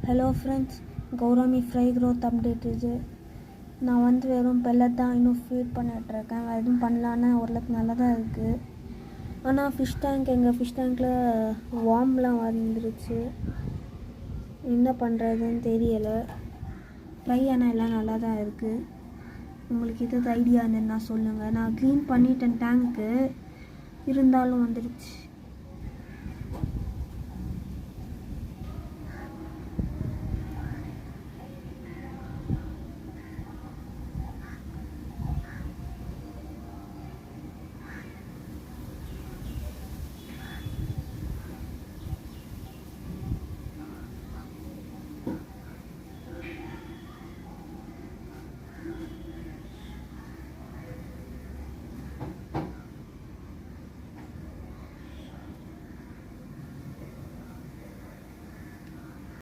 Hello friends, கௌரமி fry growth update இது. நான் வெறும் பெல்லட் தான் இன்னும் ஃபீட் பண்ணிகிட்ருக்கேன். வேறு எதுவும் பண்ணலான்னு ஓரளவுக்கு நல்லா தான் இருக்குது. ஆனால் எங்கள் ஃபிஷ் டேங்க்கில் வார்ம்லாம் வந்துருச்சு. என்ன பண்ணுறதுன்னு தெரியலை. ஃப்ரை ஆனால் எல்லாம் நல்லா தான் இருக்குது. உங்களுக்கு எதாவது ஐடியா இருந்ததுன்னா சொல்லுங்கள். நான் க்ளீன் பண்ணிட்டேன் டேங்க்கு, இருந்தாலும் வந்துடுச்சு.